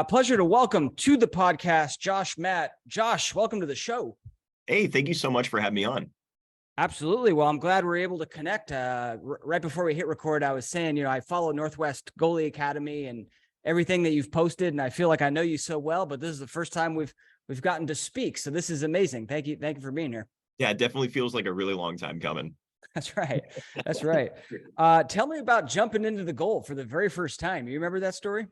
A pleasure to welcome to the podcast, Josh, Matt. Josh, welcome to the show. Hey, thank you so much for having me on. Absolutely. Well, I'm glad we're able to connect. Right before we hit record, I was saying, I follow Northwest Goalie Academy and everything that you've posted, and I feel like I know you so well. But this is the first time we've gotten to speak, so this is amazing. Thank you for being here. Yeah, it definitely feels like a really long time coming. That's right. That's right. Tell me about jumping into the goal for the very first time. You remember that story?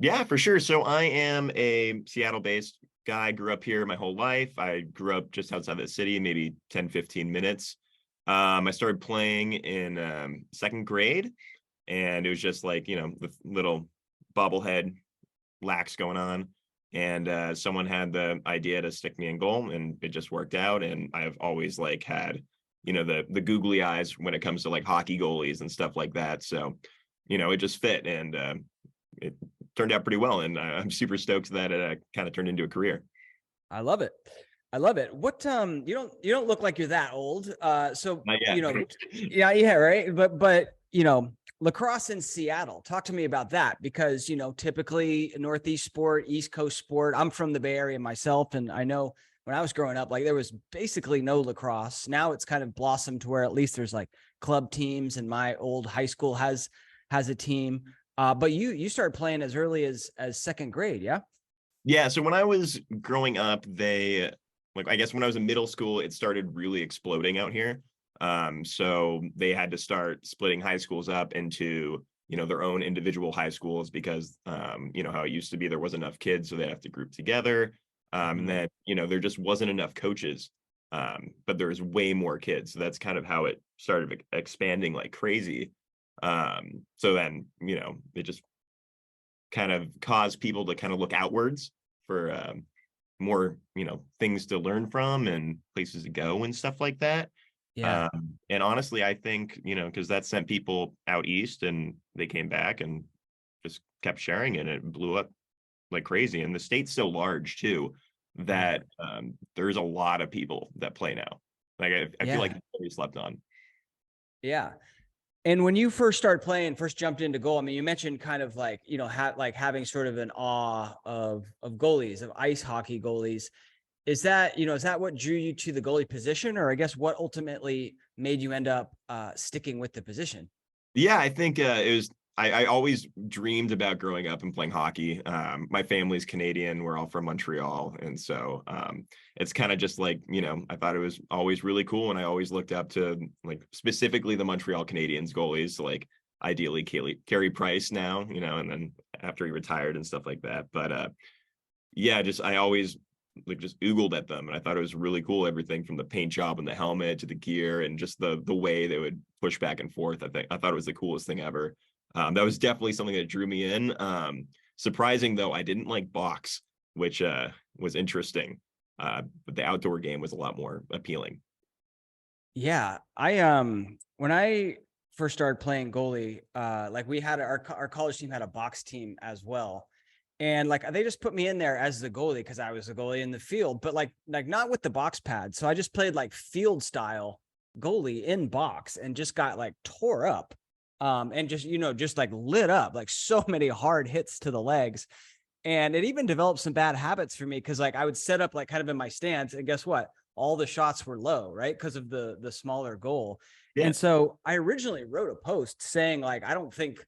Yeah, for sure. So I am a Seattle-based guy. Grew up here my whole life. I grew up just outside the city, maybe 10, 15 minutes. I started playing in second grade, and it was just like, the little bobblehead lax going on. And someone had the idea to stick me in goal, and it just worked out. And I've always had, the googly eyes when it comes to like hockey goalies and stuff like that. So, it just fit, and it turned out pretty well. And I'm super stoked that it kind of turned into a career. I love it. What you don't look like you're that old. So yeah, right. But lacrosse in Seattle. Talk to me about that, because typically Northeast sport, East Coast sport. I'm from the Bay Area myself, and I know when I was growing up, there was basically no lacrosse. Now it's kind of blossomed to where at least there's club teams, and my old high school has a team. But you started playing as early as second grade, yeah? Yeah. So when I was growing up, I guess when I was in middle school, it started really exploding out here. So they had to start splitting high schools up into, their own individual high schools because, how it used to be, there wasn't enough kids, so they have to group together. And then, there just wasn't enough coaches, but there was way more kids. So that's kind of how it started expanding like crazy. So then, it just kind of caused people to kind of look outwards for more, things to learn from and places to go and stuff like that. Yeah. And honestly, I think, because that sent people out east, and they came back and just kept sharing it, and it blew up like crazy. And the state's so large too that there's a lot of people that play now. I feel like it's very slept on. Yeah. And when you first jumped into goal, I mean, you mentioned kind of having sort of an awe of goalies, of ice hockey goalies. Is that what drew you to the goalie position, or I guess what ultimately made you end up sticking with the position? Yeah, I think it was. I always dreamed about growing up and playing hockey. My family's Canadian. We're all from Montreal. And so it's kind of just I thought it was always really cool. And I always looked up to specifically the Montreal Canadiens goalies, ideally Carey Price now, and then after he retired and stuff like that. But yeah, I always just oogled at them, and I thought it was really cool. Everything from the paint job and the helmet to the gear, and just the way they would push back and forth. I thought it was the coolest thing ever. That was definitely something that drew me in. Surprising though, I didn't like box, which was interesting. But the outdoor game was a lot more appealing. Yeah, I when I first started playing goalie, we had our college team had a box team as well. And they just put me in there as the goalie because I was the goalie in the field, but not with the box pad. So I just played field style goalie in box and just got tore up. And just lit up, so many hard hits to the legs. And it even developed some bad habits for me because I would set up kind of in my stance, and guess what? All the shots were low, right? Because of the smaller goal. Yeah. And so I originally wrote a post saying I don't think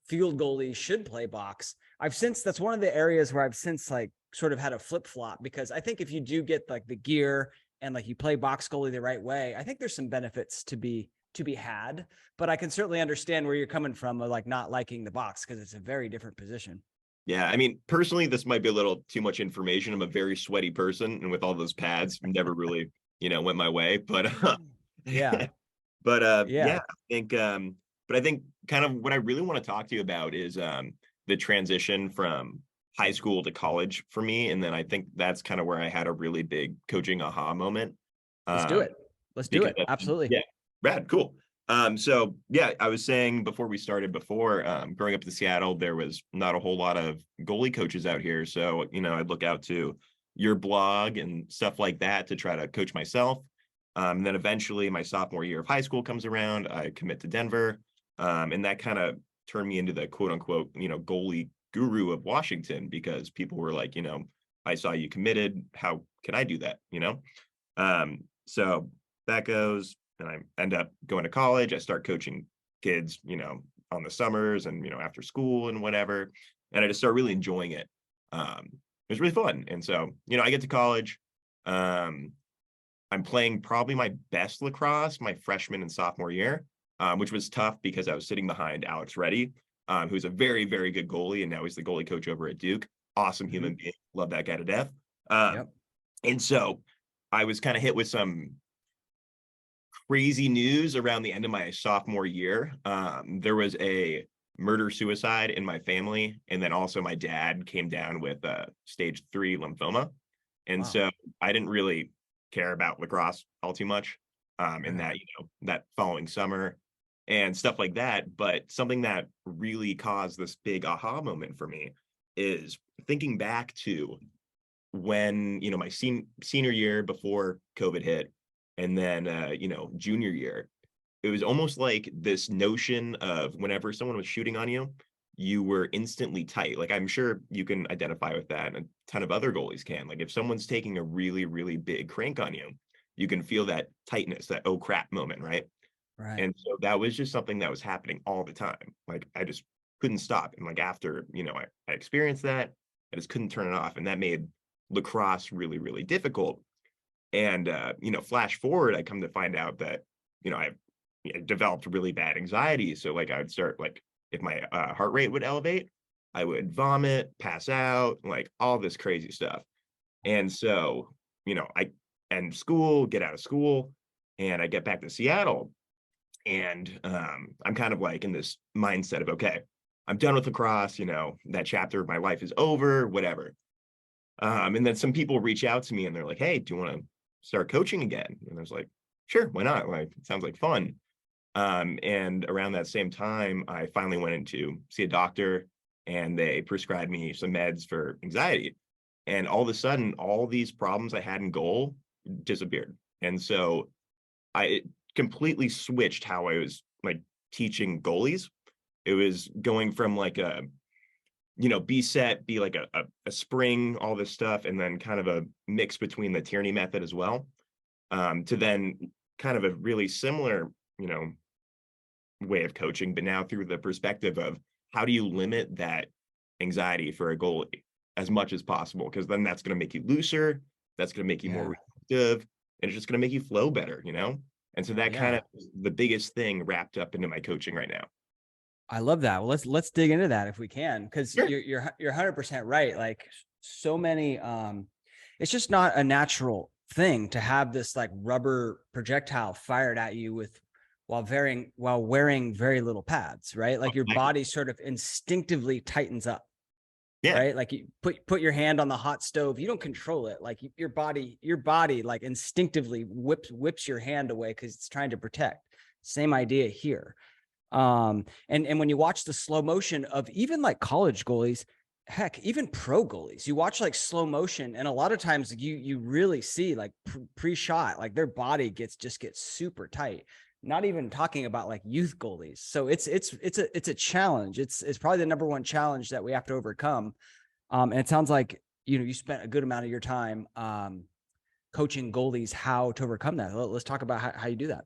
field goalies should play box. That's one of the areas where I've since sort of had a flip flop, because I think if you do get the gear and you play box goalie the right way, I think there's some benefits to be had, but I can certainly understand where you're coming from of not liking the box because it's a very different position. Yeah, I mean, personally, this might be a little too much information. I'm a very sweaty person, and with all those pads, never really, went my way. But yeah, yeah, I think kind of what I really want to talk to you about is the transition from high school to college for me, and then I think that's kind of where I had a really big coaching aha moment. Let's do it. Absolutely. Yeah. Rad, cool. So yeah, I was saying before we started, growing up in Seattle, there was not a whole lot of goalie coaches out here. So, I'd look out to your blog and stuff like that to try to coach myself. And then eventually my sophomore year of high school comes around, I commit to Denver. And that kind of turned me into the quote unquote, goalie guru of Washington, because people were like, I saw you committed. How can I do that? So that goes, and I end up going to college. I start coaching kids, on the summers and, after school and whatever. And I just start really enjoying it. It was really fun. And so, I get to college. I'm playing probably my best lacrosse my freshman and sophomore year, which was tough because I was sitting behind Alex Reddy, who's a very, very good goalie. And now he's the goalie coach over at Duke. Awesome human being. Love that guy to death. Yep. And so I was kind of hit with some crazy news around the end of my sophomore year. There was a murder-suicide in my family. And then also my dad came down with stage 3 lymphoma. And so I didn't really care about lacrosse all too much in that, that following summer and stuff like that. But something that really caused this big aha moment for me is thinking back to when, my senior year before COVID hit, and then, junior year. It was almost like this notion of whenever someone was shooting on you, you were instantly tight. Like, I'm sure you can identify with that, and a ton of other goalies can. Like, if someone's taking a really, really big crank on you, you can feel that tightness, that oh crap moment, right? Right. And so that was just something that was happening all the time. Like, I just couldn't stop. And like after, I experienced that, I just couldn't turn it off. And that made lacrosse really, really difficult. And flash forward, I come to find out that, I developed really bad anxiety. So like I would start, like, if my heart rate would elevate, I would vomit, pass out, like all this crazy stuff. And so, I end school, get out of school, and I get back to Seattle. And I'm kind of like in this mindset of, okay, I'm done with lacrosse, that chapter of my life is over, whatever. And then some people reach out to me and they're like, hey, do you want to start coaching again? And I was like, sure, why not? Like, it sounds like fun. And around that same time, I finally went in to see a doctor, and they prescribed me some meds for anxiety. And all of a sudden, all these problems I had in goal disappeared. And so it completely switched how I was like teaching goalies. It was going from like a, be set, be like a spring, all this stuff, and then kind of a mix between the Tierney method as well, to then kind of a really similar, way of coaching, but now through the perspective of how do you limit that anxiety for a goalie as much as possible? Because then that's going to make you looser, that's going to make you more reactive, and it's just going to make you flow better, And so that kind of is the biggest thing wrapped up into my coaching right now. I love that. Well, let's dig into that if we can, because you're 100% right. Like, so many, it's just not a natural thing to have this like rubber projectile fired at you while wearing very little pads, right? Like your body sort of instinctively tightens up. Yeah. Right. Like you put your hand on the hot stove, you don't control it. Like your body like instinctively whips your hand away because it's trying to protect. Same idea here. And when you watch the slow motion of even like college goalies, heck, even pro goalies, you watch like slow motion, and a lot of times you really see like pre-shot, like their body gets super tight. Not even talking about like youth goalies. So it's a challenge. It's probably the number one challenge that we have to overcome. And it sounds like, you spent a good amount of your time coaching goalies how to overcome that. Let's talk about how you do that.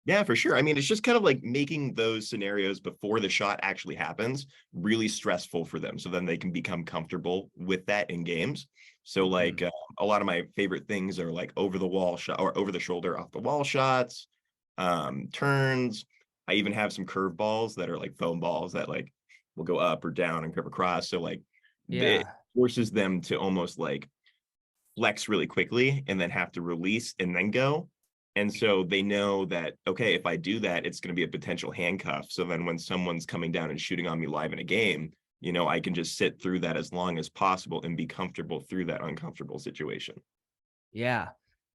Yeah, for sure. I mean, it's just kind of like making those scenarios before the shot actually happens really stressful for them, so then they can become comfortable with that in games. So like a lot of my favorite things are like over the wall shot or over the shoulder off the wall shots, turns. I even have some curve balls that are like foam balls that like will go up or down and curve across. So like it forces them to almost like flex really quickly and then have to release and then go. And so they know that, okay, if I do that, it's going to be a potential handcuff. So then when someone's coming down and shooting on me live in a game, I can just sit through that as long as possible and be comfortable through that uncomfortable situation. Yeah.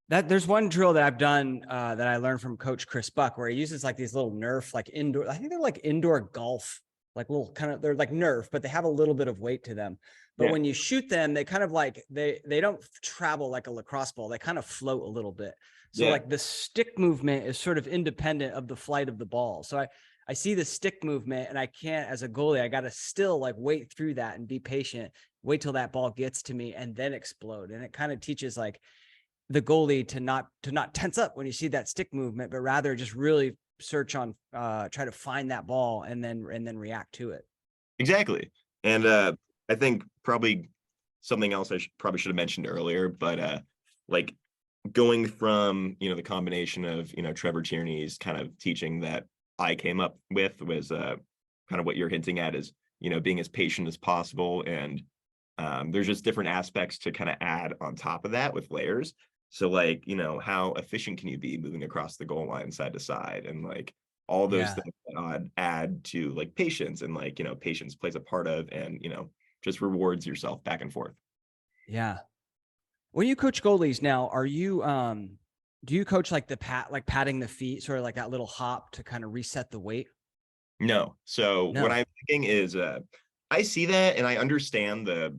There's one drill that I've done that I learned from Coach Chris Buck, where he uses like these little Nerf, like indoor, I think they're like indoor golf, like little kind of, they're like Nerf, but they have a little bit of weight to them. But when you shoot them, they kind of like, they don't travel like a lacrosse ball. They kind of float a little bit. So like the stick movement is sort of independent of the flight of the ball. So I see the stick movement and I can't, as a goalie, I got to still like wait through that and be patient, wait till that ball gets to me and then explode. And it kind of teaches like the goalie to not tense up when you see that stick movement, but rather just really search on, try to find that ball and then react to it. Exactly. And I think probably something else I probably should have mentioned earlier, but like going from, the combination of, Trevor Tierney's kind of teaching that I came up with was kind of what you're hinting at is, being as patient as possible. And there's just different aspects to kind of add on top of that with layers. So like, how efficient can you be moving across the goal line side to side, and like all those things that add to like patience, and like, patience plays a part of, and, just rewards yourself back and forth. Yeah. When you coach goalies now, are you, do you coach like like patting the feet, sort of like that little hop to kind of reset the weight? No. So what No. I'm thinking is I see that and I understand the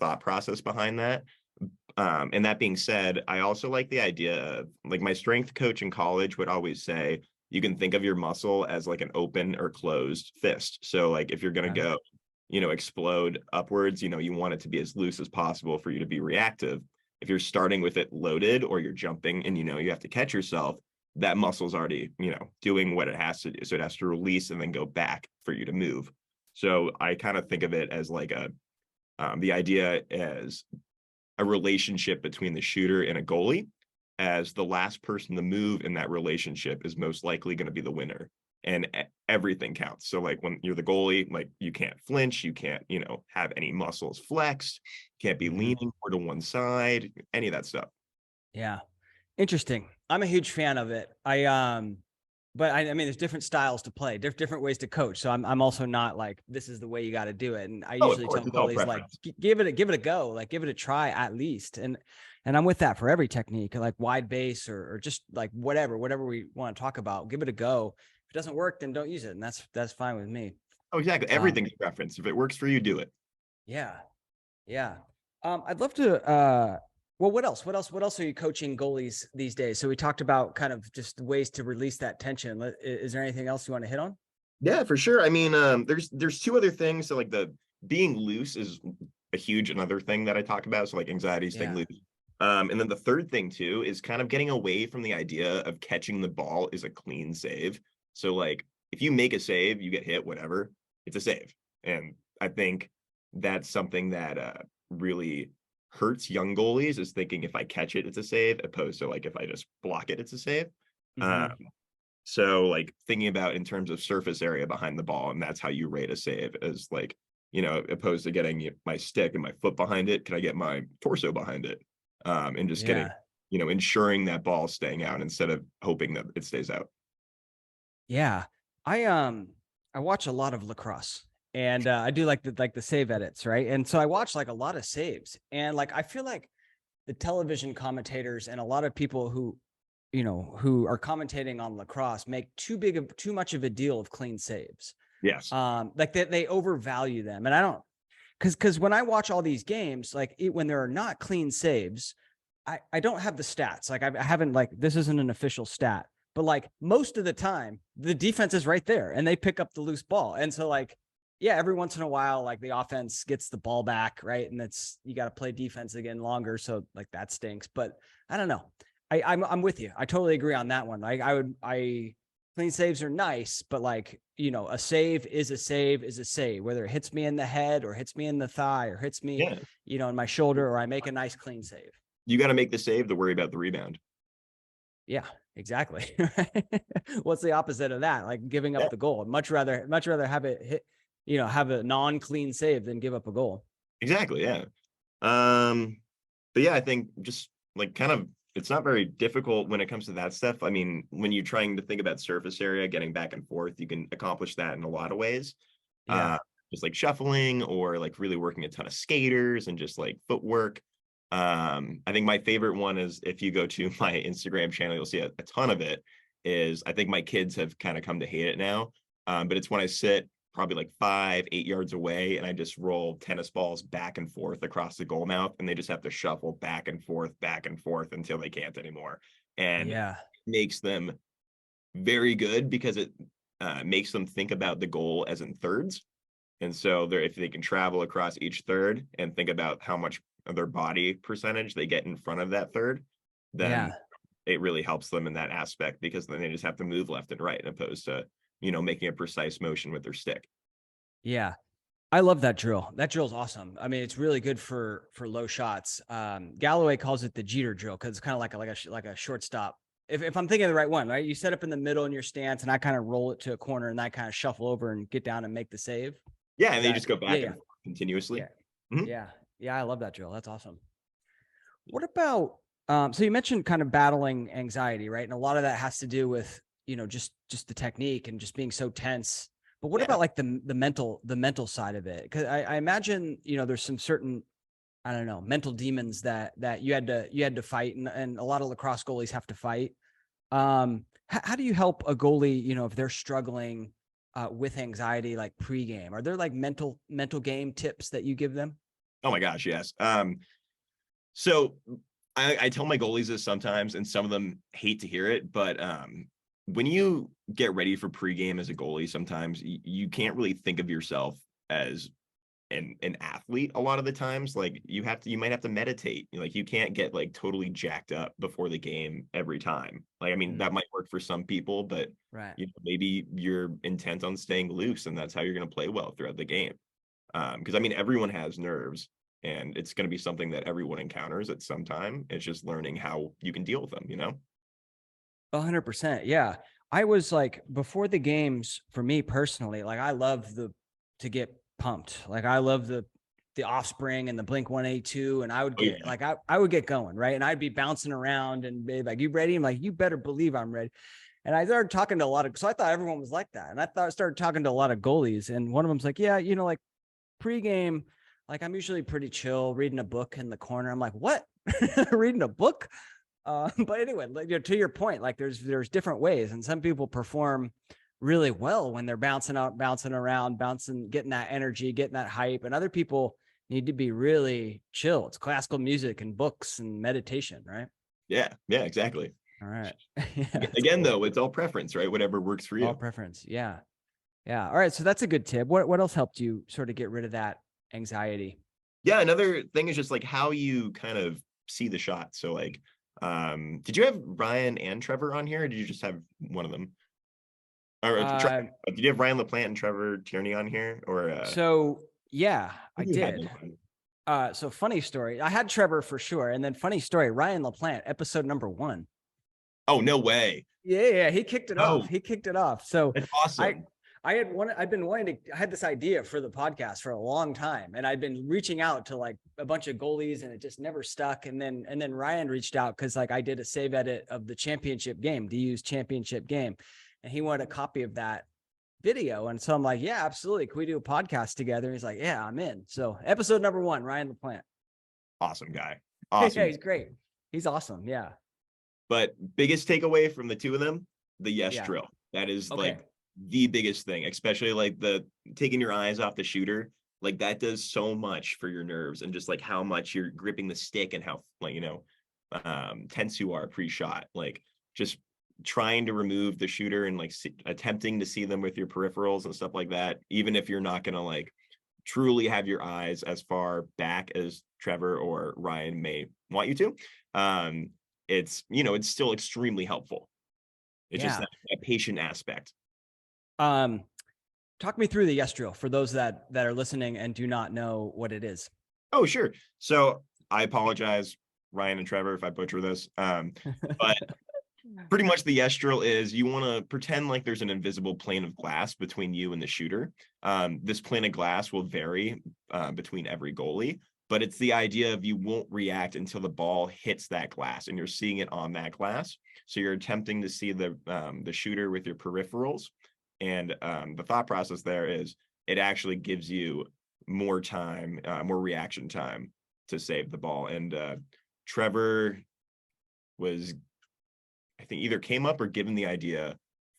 thought process behind that. And that being said, I also like the idea of like my strength coach in college would always say you can think of your muscle as like an open or closed fist. So like if you're going to go, explode upwards, you want it to be as loose as possible for you to be reactive. If you're starting with it loaded or you're jumping and you have to catch yourself, that muscle's already, doing what it has to do. So it has to release and then go back for you to move. So I kind of think of it as like the idea as a relationship between the shooter and a goalie, as the last person to move in that relationship is most likely going to be the winner, and everything counts. So like when you're the goalie, like you can't flinch, you can't, have any muscles flexed, can't be leaning more to one side, any of that stuff. Yeah. Interesting. I'm a huge fan of it. But I mean, there's different styles to play, different ways to coach. So I'm also not like, this is the way you got to do it. And I Oh, of usually course, tell it's all goalies like, preference. give it a go, like give it a try at least. And I'm with that for every technique, like wide base or just like whatever we want to talk about, give it a go. If it doesn't work, then don't use it. And that's fine with me. Oh, exactly. Everything's preference. If it works for you, do it. Yeah. Yeah. I'd love to, well, what else? What else are you coaching goalies these days? So we talked about kind of just ways to release that tension. Is there anything else you want to hit on? Yeah, for sure. I mean, there's two other things. So like the being loose is a huge another thing that I talk about. So like anxiety, staying Yeah. loose. And then the third thing too is kind of getting away from the idea of catching the ball is a clean save. So like if you make a save, you get hit, whatever, it's a save. And I think that's something that really hurts young goalies, is thinking if I catch it, it's a save, opposed to like if I just block it, it's a save. Um, Mm-hmm. so like thinking about in terms of surface area behind the ball, and that's how you rate a save, as like, opposed to getting my stick and my foot behind it, can I get my torso behind it? And just getting, Yeah. ensuring that ball staying out instead of hoping that it stays out. Yeah. I, I watch a lot of lacrosse and, I do like the save edits. Right. And so I watch like a lot of saves, and like, I feel like the television commentators and a lot of people who are commentating on lacrosse make too much of a deal of clean saves. Yes. Like they overvalue them. And I don't, because when I watch all these games, like when there are not clean saves, I don't have the stats. Like I haven't, like, this isn't an official stat, but like most of the time the defense is right there and they pick up the loose ball. And so like, yeah, every once in a while, like the offense gets the ball back, right? And you got to play defense again longer. So like that stinks. But I don't know. I'm with you. I totally agree on that one. Clean saves are nice, but like, a save is a save is a save, whether it hits me in the head or hits me in the thigh or hits me, Yeah. in my shoulder, or I make a nice clean save. You got to make the save to worry about the rebound. Yeah, exactly. What's the opposite of that? Like giving Yeah, up the goal. Much rather have it hit, have a non-clean save than give up a goal. exactly. Yeah. But yeah, I think just like kind of it's not very difficult when it comes to that stuff. I mean, when you're trying to think about surface area, getting back and forth, you can accomplish that in a lot of ways. Yeah. Just like shuffling, or like really working a ton of skaters and just like footwork. I think my favorite one is, if you go to my Instagram channel, you'll see a ton of it. Is I think my kids have kind of come to hate it now. But it's when I sit probably like 5-8 yards away and I just roll tennis balls back and forth across the goal mouth, and they just have to shuffle back and forth until they can't anymore. And it Yeah. makes them very good because makes them think about the goal as in thirds. And so if they can travel across each third and think about how much of their body percentage they get in front of that third, then Yeah. it really helps them in that aspect, because then they just have to move left and right, opposed to, making a precise motion with their stick. Yeah. I love that drill. That drill's awesome. I mean, it's really good for low shots. Galloway calls it the Jeter drill because it's kind of like a shortstop. If I'm thinking of the right one, right? You set up in the middle in your stance, and I kind of roll it to a corner, and I kind of shuffle over and get down and make the save. Yeah, and they just go Yeah, back and forth continuously. yeah, Mhm. yeah. I love that drill. That's awesome. What about so you mentioned kind of battling anxiety, right? And a lot of that has to do with, just the technique and just being so tense. But what Yeah. about like the mental side of it? Because I imagine, there's some certain, I don't know, mental demons that you had to fight, and a lot of lacrosse goalies have to fight. How do you help a goalie, if they're struggling with anxiety, like pregame? Are there like mental game tips that you give them? Oh my gosh, yes. So I tell my goalies this sometimes, and some of them hate to hear it, but when you get ready for pregame as a goalie, sometimes you can't really think of yourself as an athlete a lot of the times. Like you might have to meditate. Like you can't get like totally jacked up before the game every time. Like, I mean, that might work for some people, but Right. maybe you're intent on staying loose, and that's how you're going to play well throughout the game. Because I mean, everyone has nerves, and it's going to be something that everyone encounters at some time. It's just learning how you can deal with them. 100%. Yeah. I was like, before the games, for me personally, like I love to get pumped. Like I love the Offspring and the Blink 182. And I would Oh get yeah. like, I would get going. Right. And I'd be bouncing around and be like, you ready? I'm like, you better believe I'm ready. And I started talking to so I thought everyone was like that. And I started talking to a lot of goalies, and one of them's like, yeah, like pregame, like I'm usually pretty chill, reading a book in the corner. I'm like, what? Reading a book? But anyway, like, to your point, like there's different ways, and some people perform really well when they're bouncing out, bouncing around, getting that energy, getting that hype, and other people need to be really chill. It's classical music and books and meditation, right? Yeah, exactly. All right. Yeah, Again, cool. though, it's all preference, right? Whatever works for All you. preference. Yeah. Yeah. All right. So that's a good tip. What else helped you sort of get rid of that anxiety? Yeah, another thing is just like how you kind of see the shot. So like, did you have Ryan and Trevor on here, or did you just have one of them? Or Uh, did you have Ryan LaPlante and Trevor Tierney on here? Or so yeah, I you had did. them. So funny story. I had Trevor for sure. And then funny story, Ryan LaPlante, episode number 1. Oh, no way. Yeah, he kicked it off. Oh, He kicked it off. So that's I awesome. I've been wanting to, I had this idea for the podcast for a long time, and I'd been reaching out to like a bunch of goalies, and it just never stuck. And then Ryan reached out because like I did a save edit of the championship game, DU's championship game, and he wanted a copy of that video. And so I'm like, yeah, absolutely. Can we do a podcast together? He's like, yeah, I'm in. So episode number 1, Ryan LaPlante. Awesome guy. Yeah, Awesome. he's great. He's awesome. Yeah. But biggest takeaway from the two of them, the yes Yeah. drill. That is Okay. like the biggest thing, especially like the taking your eyes off the shooter. Like that does so much for your nerves, and just like how much you're gripping the stick, and how like tense you are pre-shot. Like just trying to remove the shooter, and like attempting to see them with your peripherals and stuff like that, even if you're not gonna like truly have your eyes as far back as Trevor or Ryan may want you to. It's still extremely helpful. It's just Yeah. that patient aspect. Talk me through the yes drill for those that are listening and do not know what it is. Oh, sure. So I apologize, Ryan and Trevor, if I butcher this. But pretty much the yes drill is you want to pretend like there's an invisible plane of glass between you and the shooter. This plane of glass will vary between every goalie, but it's the idea of you won't react until the ball hits that glass and you're seeing it on that glass. So you're attempting to see the shooter with your peripherals. And the thought process there is it actually gives you more time, more reaction time to save the ball. And Trevor was, I think, either came up or given the idea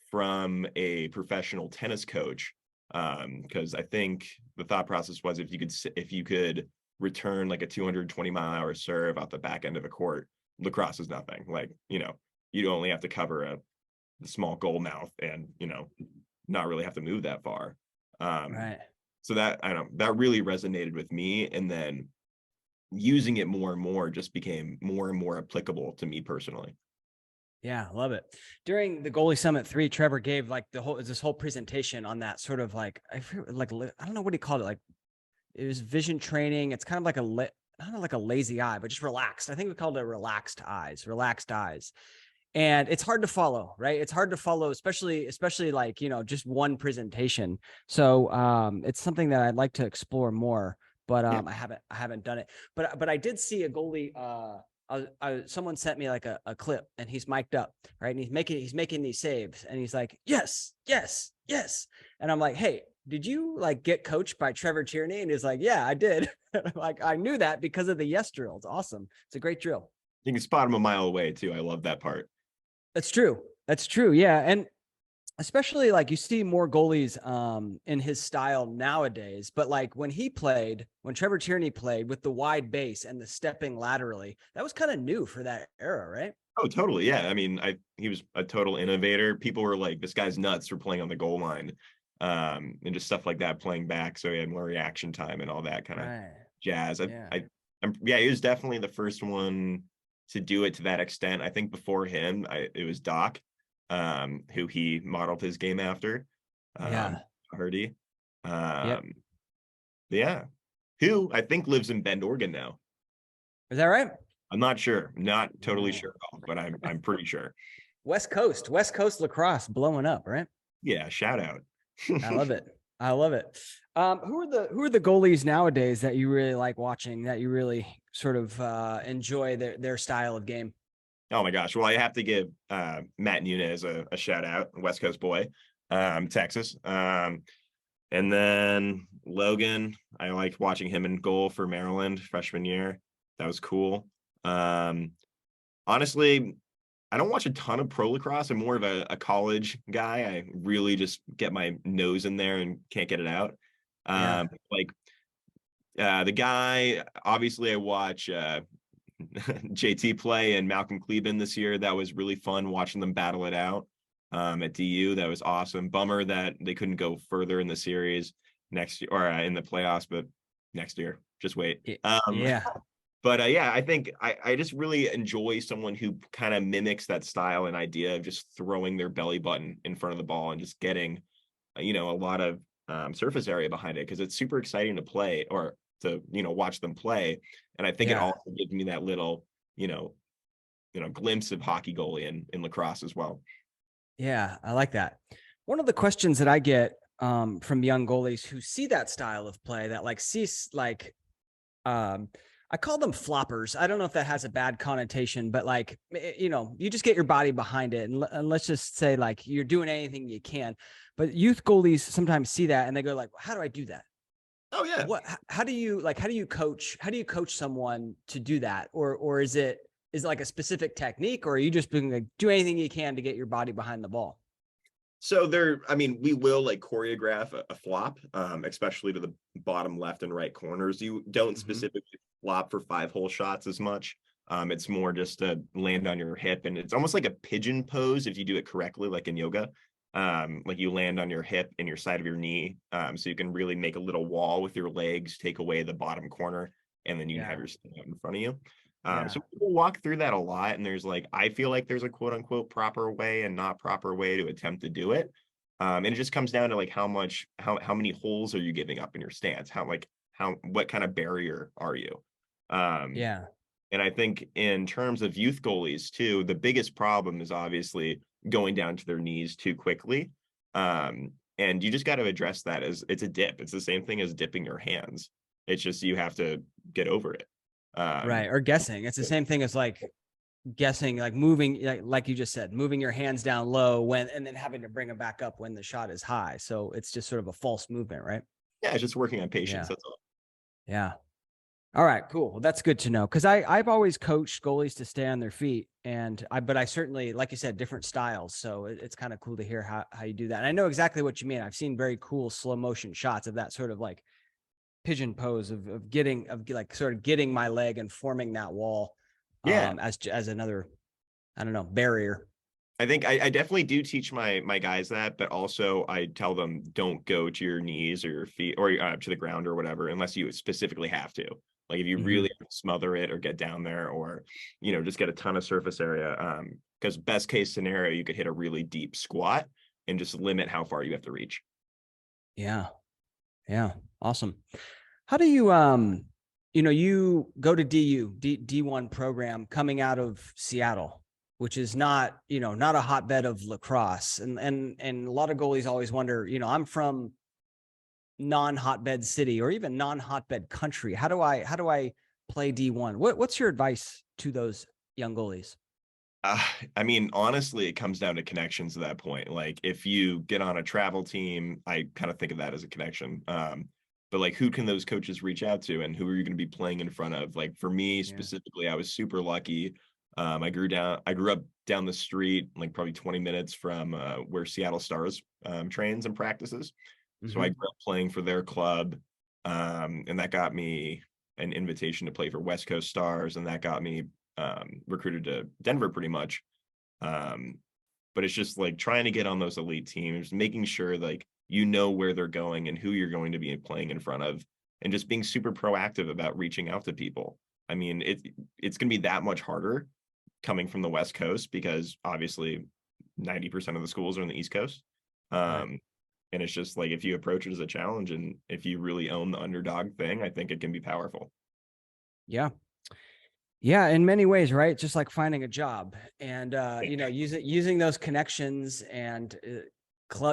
from a professional tennis coach. Because I think the thought process was if you could return like a 220-mile-an-hour serve out the back end of a court, lacrosse is nothing. Like, you only have to cover the small goal mouth and, not really have to move that far. Right. So that, I don't know, that really resonated with me. And then using it more and more just became more and more applicable to me personally. Yeah, I love it. During the Goalie Summit 3, Trevor gave like this whole presentation on that sort of like, I don't know what he called it. Like it was vision training. It's kind of like I don't know, like a lazy eye, but just relaxed. I think we called it relaxed eyes. And it's hard to follow, right? It's hard to follow, especially like, just one presentation. So it's something that I'd like to explore more, but Yeah. I haven't done it. But I did see a goalie. Someone sent me like a clip, and he's mic'd up, right? And he's making these saves, and he's like, yes, yes, yes. And I'm like, hey, did you like get coached by Trevor Tierney? And he's like, yeah, I did. Like, I knew that because of the yes drill. It's awesome. It's a great drill. You can spot him a mile away too. I love that part. That's true. That's true. Yeah. And especially like you see more goalies in his style nowadays, but like when Trevor Tierney played with the wide base and the stepping laterally, that was kind of new for that era, right? Oh, totally. Yeah. I mean, he was a total innovator. People were like, this guy's nuts for playing on the goal line. And just stuff like that, playing back. So he had more reaction time and all that kind of Right. jazz. Yeah. Yeah, he was definitely the first one to do it to that extent. I think before him, it was Doc, who he modeled his game after. Yeah. Hardy. Yep. Yeah. Who I think lives in Bend, Oregon now. Is that right? I'm not sure. Not totally Yeah. sure, but I'm pretty sure. West Coast lacrosse blowing up, right? Yeah, shout out. I love it. I love it. Who are the goalies nowadays that you really like watching, that you really sort of enjoy their style of game? Oh my gosh. Well, I have to give Matt Nunez a shout out, West Coast boy, Texas. And then Logan, I liked watching him in goal for Maryland freshman year. That was cool. Honestly, I don't watch a ton of pro lacrosse. I'm more of a college guy. I really just get my nose in there and can't get it out. Yeah. Like the guy, obviously I watch JT play and Malcolm Kleben this year. That was really fun watching them battle it out at DU. That was awesome. Bummer that they couldn't go further in the series next year or in the playoffs, but next year, just wait. Yeah. But yeah, I think I just really enjoy someone who kind of mimics that style and idea of just throwing their belly button in front of the ball and just getting, a lot of surface area behind it, because it's super exciting to play or to, watch them play. And I think it Yeah. also gives me that little, glimpse of hockey goalie in lacrosse as well. Yeah, I like that. One of the questions that I get from young goalies who see that style of play, that like sees like I call them floppers. I don't know if that has a bad connotation, but like, you just get your body behind it. And let's just say like you're doing anything you can. But youth goalies sometimes see that and they go like, how do I do that? Oh yeah. How do you coach someone to do that? Or is it like a specific technique, or are you just being like, do anything you can to get your body behind the ball? So we will like choreograph a flop, especially to the bottom left and right corners. You don't specifically flop for 5-hole shots as much. It's more just to land on your hip, and it's almost like a pigeon pose if you do it correctly, like in yoga. Like you land on your hip and your side of your knee, so you can really make a little wall with your legs, take away the bottom corner, and then you can have your stick out in front of you. So we'll walk through that a lot, and I feel like there's a quote unquote proper way and not proper way to attempt to do it. And it just comes down to like how many holes are you giving up in your stance? What kind of barrier are you? Yeah. And I think in terms of youth goalies too, the biggest problem is obviously going down to their knees too quickly. And you just got to address that as it's a dip. It's the same thing as dipping your hands. It's just you have to get over it. Right. Or guessing. It's the same thing as like guessing, like moving, like you just said, moving your hands down low and then having to bring them back up when the shot is high. So it's just sort of a false movement, right? Yeah, it's just working on patience. Yeah. That's all. Yeah. All right, cool. Well, that's good to know, because I've always coached goalies to stay on their feet, but I certainly, like you said, different styles. So it's kind of cool to hear how you do that. And I know exactly what you mean. I've seen very cool slow motion shots of that sort of like pigeon pose of sort of getting my leg and forming that wall Yeah. as another, I don't know, barrier. I think I definitely do teach my guys that, but also I tell them don't go to your knees or your feet or to the ground or whatever unless you specifically have to. Like if you Mhm. really have to smother it or get down there or just get a ton of surface area. Because best case scenario, you could hit a really deep squat and just limit how far you have to reach. Yeah. Yeah. Awesome. How do you, you go to D1 program coming out of Seattle, which is not, not a hotbed of lacrosse. And a lot of goalies always wonder, I'm from non-hotbed city or even non-hotbed country. How do I play D1? What's your advice to those young goalies? I mean, honestly, it comes down to connections at that point. Like if you get on a travel team, I kind of think of that as a connection. But like who can those coaches reach out to and who are you going to be playing in front of? Like for me Yeah. specifically, I was super lucky. I grew up down the street, like probably 20 minutes from where Seattle Stars trains and practices. So I Hmm. grew up playing for their club. And that got me an invitation to play for West Coast Stars, and that got me recruited to Denver pretty much. Um, but it's just like trying to get on those elite teams, making sure like where they're going and who you're going to be playing in front of, and just being super proactive about reaching out to people. I mean, it's going to be that much harder coming from the West Coast because obviously 90% of the schools are on the East Coast. Right. Um, and it's just like if you approach it as a challenge and if you really own the underdog thing, I think it can be powerful. Yeah. Yeah, in many ways, right? Just like finding a job and using those connections and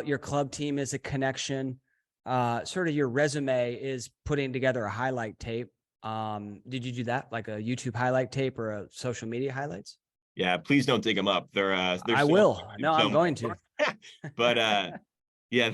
your club team is a connection. Sort of your resume is putting together a highlight tape. Did you do that like a YouTube highlight tape or a social media highlights? Yeah, please don't dig them up. They're I still will. No, I'm going to. but yeah,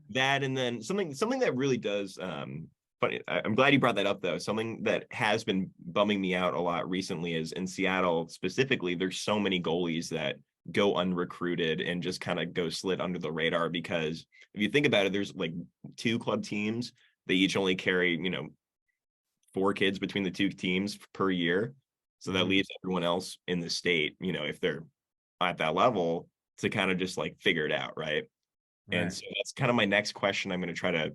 that and then something that really does funny. I'm glad you brought that up though. Something that has been bumming me out a lot recently is in Seattle specifically, there's so many goalies that go unrecruited and just kind of go slid under the radar because if you think about it, there's like two club teams. They each only carry, 4 kids between the two teams per year. So that Mhm. leaves everyone else in the state, if they're at that level to kind of just like figure it out, right? And Right. so that's kind of my next question I'm going to try to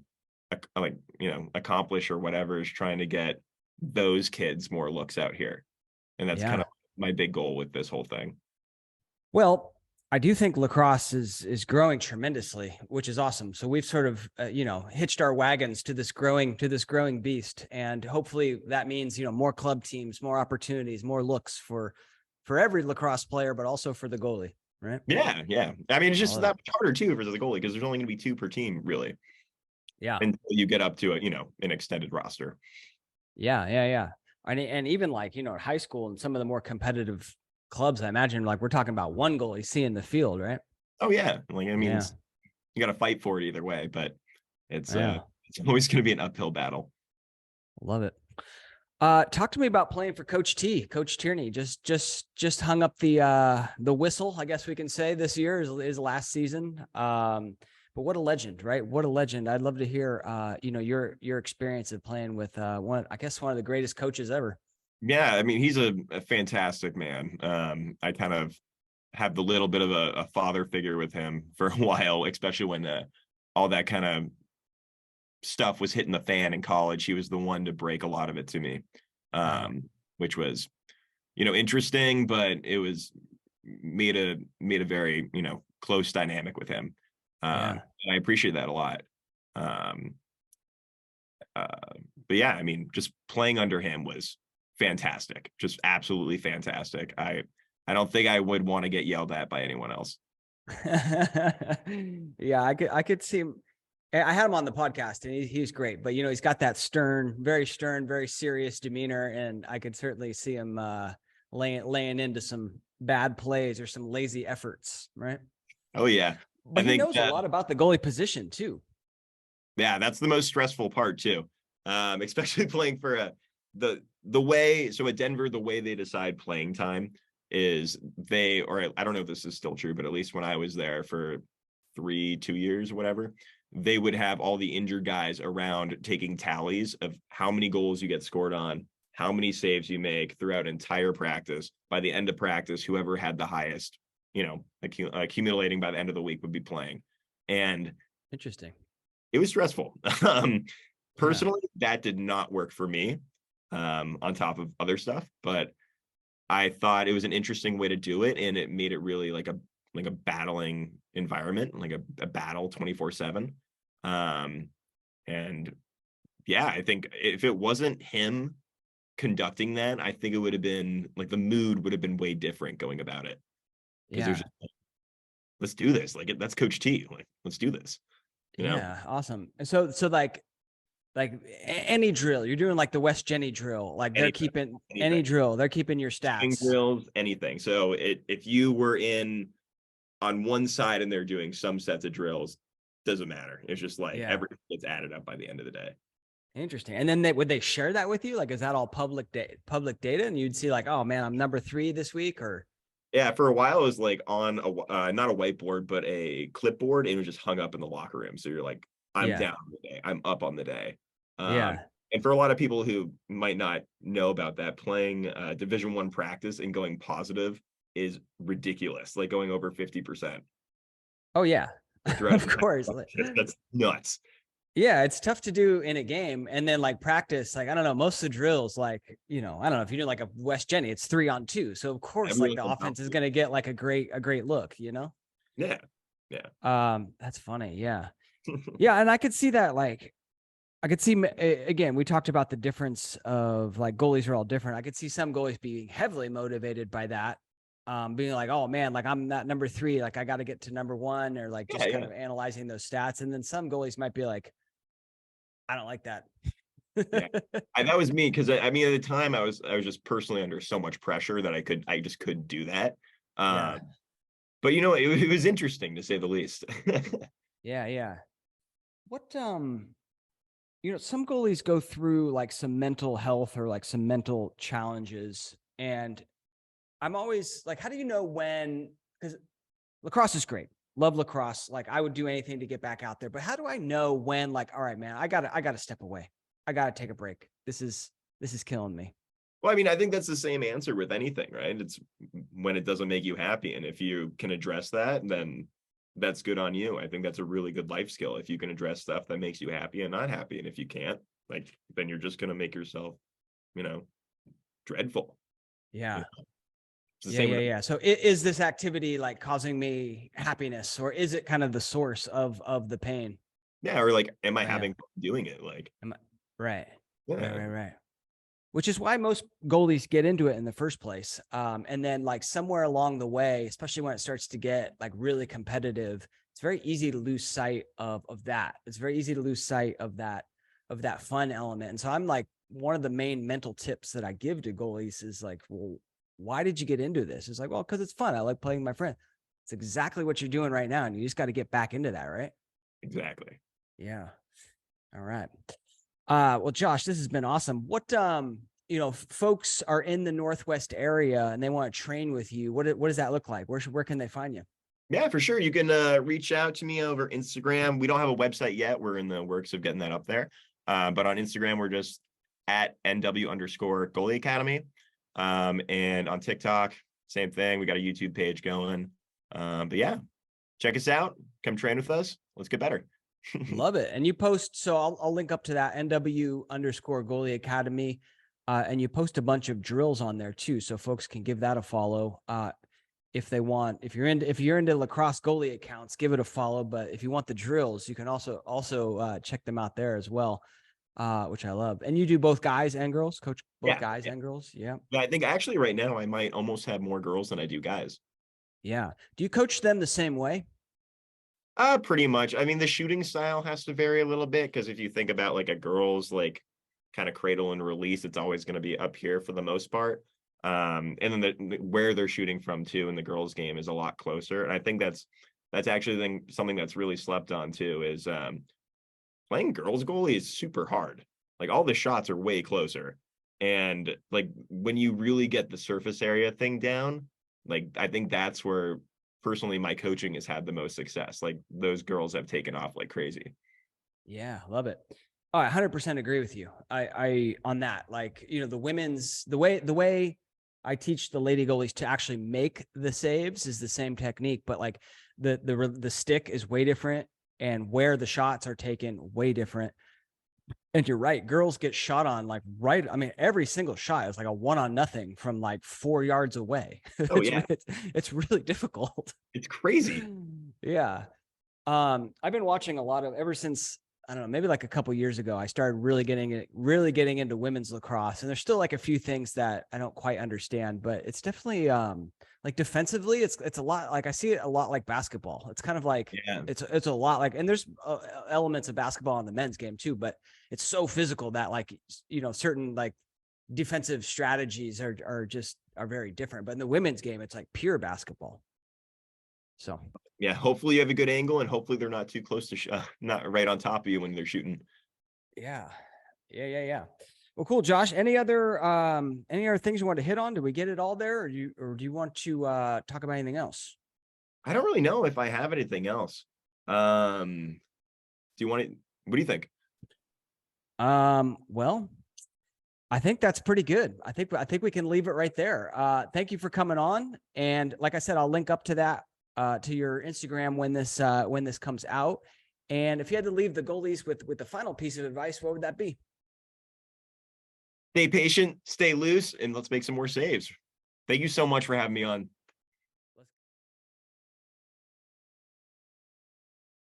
accomplish or whatever is trying to get those kids more looks out here. And that's kind Yeah. of my big goal with this whole thing. Well, I do think lacrosse is growing tremendously, which is awesome. So we've sort of hitched our wagons to this growing beast, and hopefully that means more club teams, more opportunities, more looks for every lacrosse player, but also for the goalie, right? Yeah, yeah. I mean, it's I just love that it. much harder too for the goalie because there's only going to be 2 per team really Yeah, until you get up to an extended roster. yeah. And even like at high school and some of the more competitive clubs, I imagine like we're talking about one goalie seeing the field, right? Oh yeah, like I mean, Yeah, you got to fight for it either way, but it's yeah, it's always going to be an uphill battle. love it. Talk to me about playing for Coach Tierney. Just hung up the whistle, I guess we can say this year is last season. But what a legend, right? What a legend. I'd love to hear your experience of playing with one of the greatest coaches ever. Yeah, I mean, he's a fantastic man. I kind of have the little bit of a father figure with him for a while, especially when all that kind of stuff was hitting the fan in college. He was the one to break a lot of it to me, Wow. which was, interesting, but it was made a very, close dynamic with him. Yeah. And I appreciate that a lot. Um, uh, but yeah, I mean, just playing under him was fantastic, just absolutely fantastic. I don't think I would want to get yelled at by anyone else. Yeah, I could see him. I had him on the podcast and he's great, but he's got that stern, very serious demeanor. And I could certainly see him laying into some bad plays or some lazy efforts, right? Oh yeah, I But he think knows a lot about the goalie position too. yeah, that's the most stressful part too. Especially playing for the way so at Denver, the way they decide playing time is or I don't know if this is still true, but at least when I was there for 2 years, whatever, they would have all the injured guys around taking tallies of how many goals you get scored on, how many saves you make throughout entire practice. By the end of practice, whoever had the highest accumulating by the end of the week would be playing. And Interesting. it was stressful. Yeah. Personally, that did not work for me, on top of other stuff, but I thought it was an interesting way to do it, and it made it really like a battling environment, like a battle 24/7. And yeah, I think if it wasn't him conducting that, I think it would have been like the mood would have been way different going about it. Because there's Yeah. just, let's do this. Like that's Coach T. Like, let's do this. Yeah. Awesome. And so any drill you're doing, like the West Jenny drill, like they're Anything, keeping anything. any drill, they're keeping your Swing stats. drills, anything. So if you were in on one side and they're doing some sets of drills, doesn't matter. It's just like everything gets added up by the end of the day. Interesting. And then would they share that with you? Like, is that all public data? And you'd see like, oh man, I'm number 3 this week, or? Yeah, for a while it was like on a not a whiteboard, but a clipboard, and it was just hung up in the locker room. So you're like, I'm down on the day, I'm up on the day. And for a lot of people who might not know about that, playing Division I practice and going positive is ridiculous, like going over 50%. Oh yeah, of course. That's nuts. Yeah, it's tough to do in a game, and then like practice, like I don't know, most of the drills, like I don't know, if you do like a West Jenny, it's 3-on-2, so of course like the offense is gonna get like a great look, Yeah. That's funny. Yeah. Yeah, and I could see that. Like I could see, again, we talked about the difference of like goalies are all different. I could see some goalies being heavily motivated by that, being like, oh man, like I'm not number 3, like I got to get to number 1, or like just kind of analyzing those stats. And then some goalies might be like, I don't like that. That was me, because I mean at the time I was just personally under so much pressure that I just couldn't do that. But it was interesting to say the least. Yeah. What some goalies go through like some mental health or like some mental challenges, and I'm always like, how do you know when? Because lacrosse is great. Love lacrosse. Like I would do anything to get back out there. But how do I know when, like, all right, man, I gotta step away. I gotta take a break. This is killing me. Well, I mean, I think that's the same answer with anything, right? It's when it doesn't make you happy. And if you can address that, then that's good on you. I think that's a really good life skill. If you can address stuff that makes you happy and not happy. And if you can't, like, then you're just going to make yourself, dreadful. Yeah. Yeah. So is this activity like causing me happiness, or is it kind of the source of the pain? Yeah. Or like, am I having fun doing it? Like, right. Yeah. Right. Which is why most goalies get into it in the first place. And then like somewhere along the way, especially when it starts to get like really competitive, it's very easy to lose sight of that. It's very easy to lose sight of that fun element. And so I'm like, one of the main mental tips that I give to goalies is like, well, why did you get into this? It's like, well, because it's fun. I like playing with my friend. It's exactly what you're doing right now. And you just got to get back into that, right? Exactly. Yeah. All right. Well, Josh, this has been awesome. What, folks are in the Northwest area and they want to train with you. What does that look like? Where can they find you? Yeah, for sure. You can reach out to me over Instagram. We don't have a website yet. We're in the works of getting that up there. But on Instagram, we're just at NW_Goalie Academy. And on TikTok, same thing. We got a YouTube page going. But yeah, check us out. Come train with us. Let's get better. Love it. And you post, so I'll link up to that NW_Goalie Academy. And you post a bunch of drills on there too. So folks can give that a follow. If they want, if you're into lacrosse goalie accounts, give it a follow. But if you want the drills, you can also check them out there as well. Which I love. And you do both guys and girls, coach both guys and girls. Yeah. Yeah. I think actually right now I might almost have more girls than I do guys. Yeah. Do you coach them the same way? Pretty much. I mean, the shooting style has to vary a little bit, because if you think about like a girl's like kind of cradle and release, it's always going to be up here for the most part. And then where they're shooting from too in the girls' game is a lot closer. And I think that's actually something that's really slept on too, is playing girls goalie is super hard. Like all the shots are way closer. And like when you really get the surface area thing down, like I think that's where personally my coaching has had the most success. Like those girls have taken off like crazy. Yeah, love it. Oh, I 100% agree with you. I on that. Like, the women's, the way I teach the lady goalies to actually make the saves is the same technique, but like the stick is way different and where the shots are taken way different. And you're right, girls get shot on like right. I mean, every single shot is like a 1-0 from like 4 yards away. Oh yeah, It's really difficult. it's crazy. Yeah. I've been watching a lot of ever since, I don't know, maybe like a couple years ago, I started really getting into women's lacrosse. And there's still like a few things that I don't quite understand, but it's definitely like defensively, it's a lot like I see it a lot like basketball. It's kind of like Yeah. it's a lot like, and there's elements of basketball in the men's game too, but it's so physical that like, you know, certain like defensive strategies are very different. But in the women's game, it's like pure basketball. So Yeah, hopefully you have a good angle, and hopefully they're not too close to not right on top of you when they're shooting. yeah. Well, cool, Josh. Any other things you want to hit on? Did we get it all there, or do you want to talk about anything else? I don't really know if I have anything else. Do you want to? What do you think? Well, I think that's pretty good. I think we can leave it right there. Thank you for coming on, and like I said, I'll link up to that to your Instagram when this comes out. And if you had to leave the goalies with the final piece of advice, what would that be? Stay patient, stay loose, and let's make some more saves. Thank you so much for having me on.